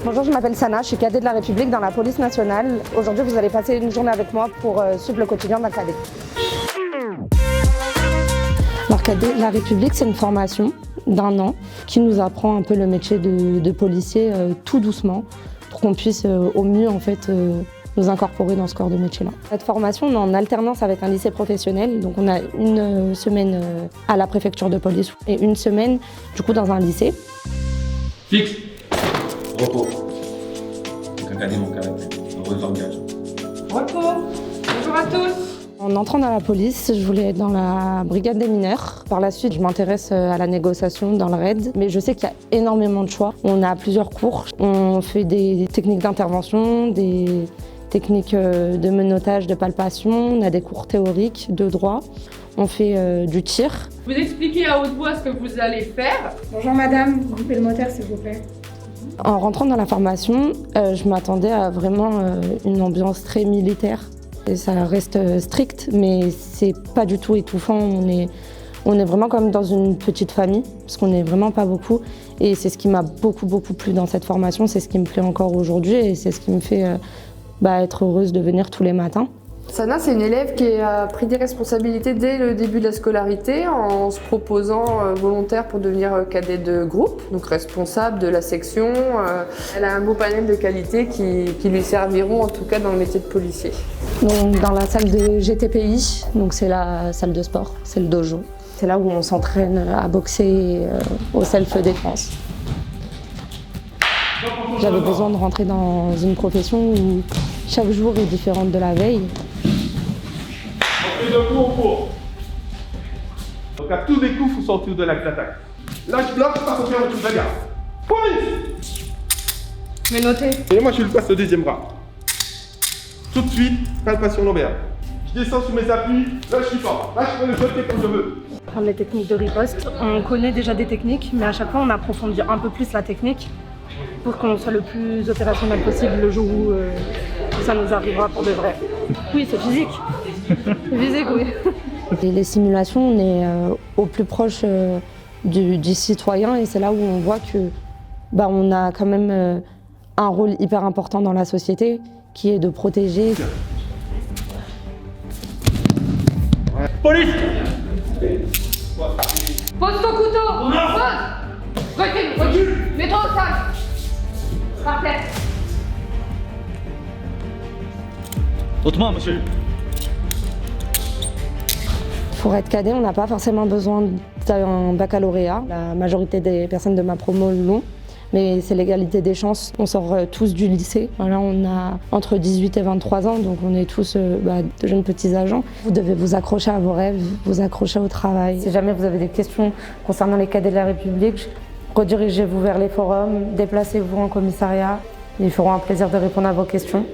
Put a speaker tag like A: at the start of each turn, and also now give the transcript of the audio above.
A: Bonjour, je m'appelle Sana, je suis cadet de la République dans la police nationale. Aujourd'hui, vous allez passer une journée avec moi pour suivre le quotidien d'un cadet. Alors, cadet de la République, c'est une formation d'1 an qui nous apprend un peu le métier de policier tout doucement pour qu'on puisse au mieux en fait nous incorporer dans ce corps de métier-là. Cette formation, on est en alternance avec un lycée professionnel, donc on a une semaine à la préfecture de police et une semaine du coup dans un lycée.
B: Fixe. Repos. Donc regardez mon canapé. Heureux engagement.
C: Repos. Bonjour à tous.
A: En entrant dans la police, je voulais être dans la brigade des mineurs. Par la suite, je m'intéresse à la négociation dans le RAID, mais je sais qu'il y a énormément de choix. On a plusieurs cours. On fait des techniques d'intervention, des techniques de menottage, de palpation. On a des cours théoriques de droit. On fait du tir.
C: Vous expliquez à haute voix ce que vous allez faire.
D: Bonjour madame, coupez le moteur s'il vous plaît.
A: En rentrant dans la formation, je m'attendais à vraiment une ambiance très militaire. Et ça reste strict, mais c'est pas du tout étouffant. On est vraiment comme dans une petite famille, parce qu'on n'est vraiment pas beaucoup. Et c'est ce qui m'a beaucoup plu dans cette formation, c'est ce qui me plaît encore aujourd'hui et c'est ce qui me fait être heureuse de venir tous les matins.
E: Sana, c'est une élève qui a pris des responsabilités dès le début de la scolarité en se proposant volontaire pour devenir cadet de groupe, donc responsable de la section. Elle a un beau panel de qualités qui lui serviront en tout cas dans le métier de policier.
A: Donc, dans la salle de GTPI, donc c'est la salle de sport, c'est le dojo. C'est là où on s'entraîne à boxer au self-défense. J'avais besoin de rentrer dans une profession où chaque jour est différente de la veille.
F: De coup en cours. Donc à tous les coups, il faut sortir de l'axe d'attaque. Là, je bloque, je passe au pied, tu regardes. Police.
C: Mais notez.
F: Et moi, je lui passe le deuxième bras. Tout de suite, palpation lombaire. Je descends sous mes appuis, là je suis fort. Là, je peux le jeter comme je veux.
A: Prendre les techniques de riposte, on connaît déjà des techniques, mais à chaque fois, on approfondit un peu plus la technique pour qu'on soit le plus opérationnel possible le jour où ça nous arrivera pour de vrai. Oui, c'est physique. Physique, oui. Et les simulations, on est au plus proche du citoyen et c'est là où on voit que on a quand même un rôle hyper important dans la société qui est de protéger.
F: Police.
C: Pose ton couteau. Pose. Recule. Mets-toi au sol. Par terre.
B: Autrement, monsieur.
A: Pour être cadet, on n'a pas forcément besoin d'un baccalauréat. La majorité des personnes de ma promo l'ont, mais c'est l'égalité des chances. On sort tous du lycée. Voilà, on a entre 18 et 23 ans, donc on est tous de jeunes petits agents. Vous devez vous accrocher à vos rêves, vous accrocher au travail. Si jamais vous avez des questions concernant les cadets de la République, redirigez-vous vers les forums, déplacez-vous en commissariat. Ils feront un plaisir de répondre à vos questions.